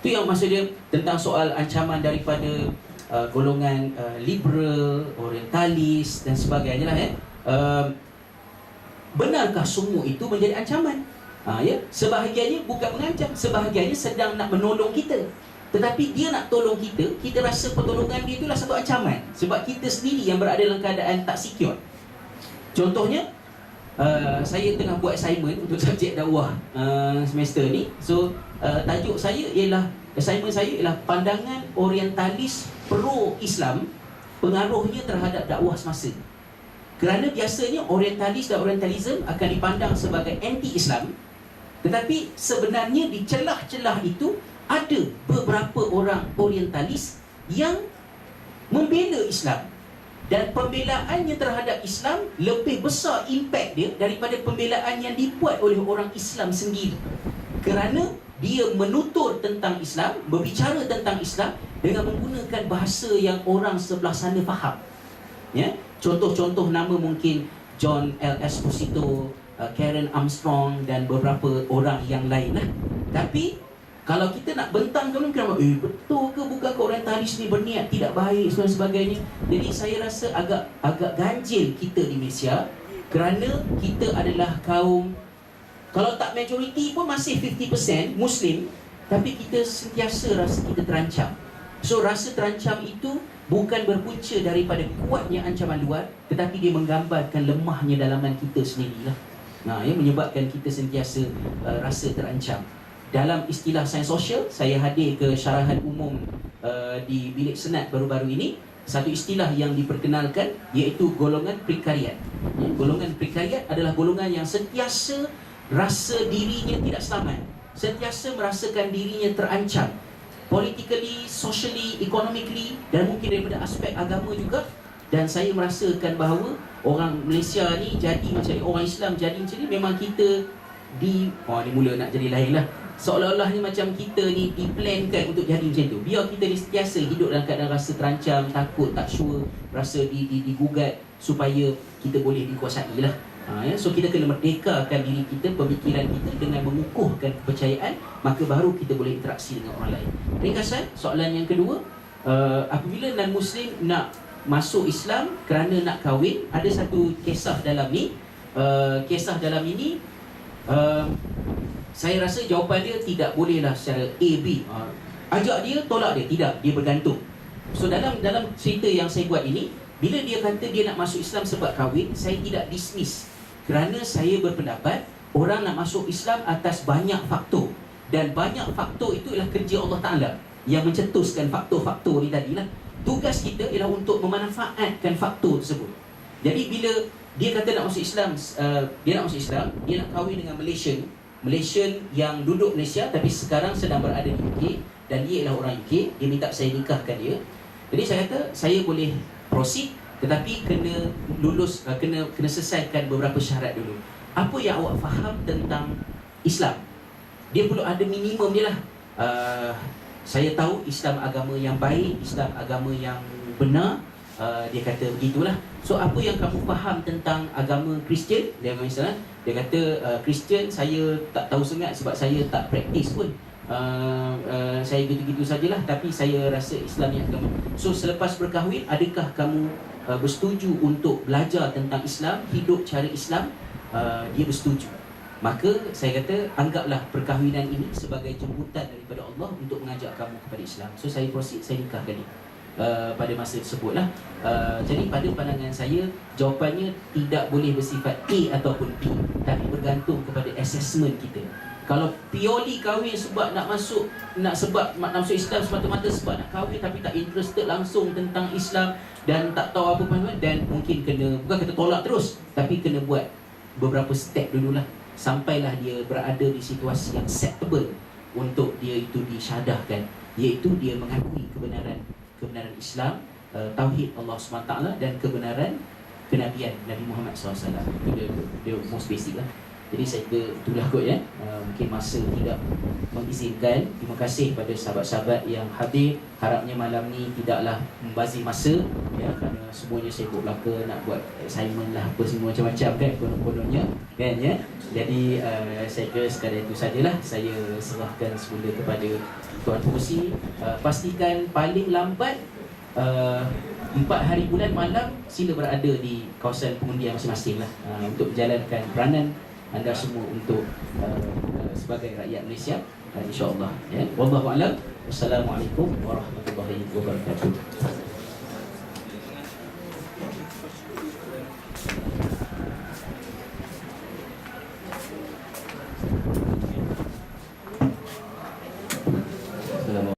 Itu yang maksud dia tentang soal ancaman daripada golongan liberal, orientalis dan sebagainya lah. Benarkah semua itu menjadi ancaman? Ya, sebahagiannya bukan mengancam, sebahagiannya sedang nak menolong kita. Tetapi dia nak tolong kita, kita rasa pertolongan dia itulah satu ancaman. Sebab kita sendiri yang berada dalam keadaan tak secure. Contohnya, saya tengah buat assignment untuk subjek dakwah semester ni. So, tajuk saya ialah, assignment saya ialah pandangan orientalis pro-Islam, pengaruhnya terhadap dakwah semasa. Kerana biasanya orientalis dan orientalism akan dipandang sebagai anti-Islam. Tetapi sebenarnya di celah-celah itu ada beberapa orang orientalis yang membela Islam. Dan pembelaannya terhadap Islam lebih besar impak dia daripada pembelaan yang dibuat oleh orang Islam sendiri. Kerana dia menutur tentang Islam, berbicara tentang Islam dengan menggunakan bahasa yang orang sebelah sana faham. Ya? Contoh-contoh nama mungkin John L. Esposito, Karen Armstrong dan beberapa orang yang lain lah. Tapi kalau kita nak bentang ke mungkin betul ke bukan ke orientalis ni berniat tidak baik dan sebagainya. Jadi saya rasa agak ganjil kita di Malaysia kerana kita adalah kaum, kalau tak majoriti pun masih 50% Muslim, tapi kita sentiasa rasa kita terancam. So rasa terancam itu bukan berpunca daripada kuatnya ancaman luar, tetapi dia menggambarkan lemahnya dalaman kita sendirilah. Yang menyebabkan kita sentiasa rasa terancam. Dalam istilah sains sosial, saya hadir ke syarahan umum di bilik senat baru-baru ini. Satu istilah yang diperkenalkan iaitu golongan prekariat. Golongan prekariat adalah golongan yang sentiasa rasa dirinya tidak selamat, sentiasa merasakan dirinya terancam, politically, socially, economically, dan mungkin daripada aspek agama juga. Dan saya merasakan bahawa orang Malaysia ni jadi macam ni, orang Islam jadi macam ni, memang kita ni mula nak jadi lain lah. Seolah-olah ni macam kita ni diplankan untuk jadi macam tu. Biar kita ni sentiasa hidup dalam keadaan rasa terancam, takut, tak sure, rasa digugat supaya kita boleh dikuasai lah. So kita kena merdekakan diri kita, pemikiran kita dengan mengukuhkan kepercayaan, maka baru kita boleh interaksi dengan orang lain. Ringkasan, soalan yang kedua, apabila non-Muslim nak masuk Islam kerana nak kahwin, ada satu kisah dalam ni. Kisah dalam ini, saya rasa jawapan dia tidak bolehlah secara A, B. Ajak dia, tolak dia, tidak, dia bergantung. So dalam cerita yang saya buat ini, bila dia kata dia nak masuk Islam sebab kahwin, saya tidak dismiss. Kerana saya berpendapat orang nak masuk Islam atas banyak faktor. Dan banyak faktor itu ialah kerja Allah Ta'ala yang mencetuskan faktor-faktor ni tadilah. Tugas kita ialah untuk memanfaatkan faktor tersebut. Jadi bila dia kata nak masuk Islam, dia nak kahwin dengan Malaysian yang duduk Malaysia tapi sekarang sedang berada di UK, dan dia ialah orang UK, dia minta saya nikahkan dia. Jadi saya kata saya boleh proceed, tetapi kena lulus, kena selesaikan beberapa syarat dulu. Apa yang awak faham tentang Islam? Dia perlu ada minimum dia lah. Saya tahu Islam agama yang baik, Islam agama yang benar. Dia kata begitulah. So apa yang kamu faham tentang agama Kristian? Dia kata Kristian saya tak tahu sangat sebab saya tak praktis pun. Saya gitu-gitu sajalah, tapi saya rasa Islam ni agama. So selepas berkahwin, adakah kamu bersetuju untuk belajar tentang Islam, hidup cara Islam? Dia bersetuju. Maka saya kata anggaplah perkahwinan ini sebagai jemputan daripada Allah untuk mengajak kamu kepada Islam. So saya proceed, saya nikahkan dia pada masa tersebut lah. Jadi pada pandangan saya, jawapannya tidak boleh bersifat A ataupun B, tapi bergantung kepada assessment kita. Kalau purely kahwin sebab nak masuk Islam semata-mata sebab nak kahwin tapi tak interested langsung tentang Islam dan tak tahu apa pun, dan mungkin kena, bukan kata tolak terus, tapi kena buat beberapa step dululah sampailah dia berada di situasi yang acceptable untuk dia itu disyahadahkan, iaitu dia mengakui kebenaran Islam, tauhid Allah SWT dan kebenaran kenabian Nabi Muhammad SAW. Itu dia most basic lah. Jadi saya kira itulah kot ya. Mungkin masa tidak mengizinkan. Terima kasih pada sahabat-sahabat yang hadir. Harapnya malam ni tidaklah membazir masa ya, kerana semuanya sibuk belaka nak buat assignment lah apa semua macam-macam kan konon-kononnya kan ya. Jadi saya kira sekadar itu sajalah. Saya serahkan semula kepada Tuan Pengerusi. Pastikan paling lambat 4 hari bulan malam sila berada di kawasan pengundian masing-masing lah, untuk menjalankan peranan anda semua untuk sebagai rakyat Malaysia, insya-Allah ya. Wallahu a'lam. Wassalamualaikum warahmatullahi wabarakatuh.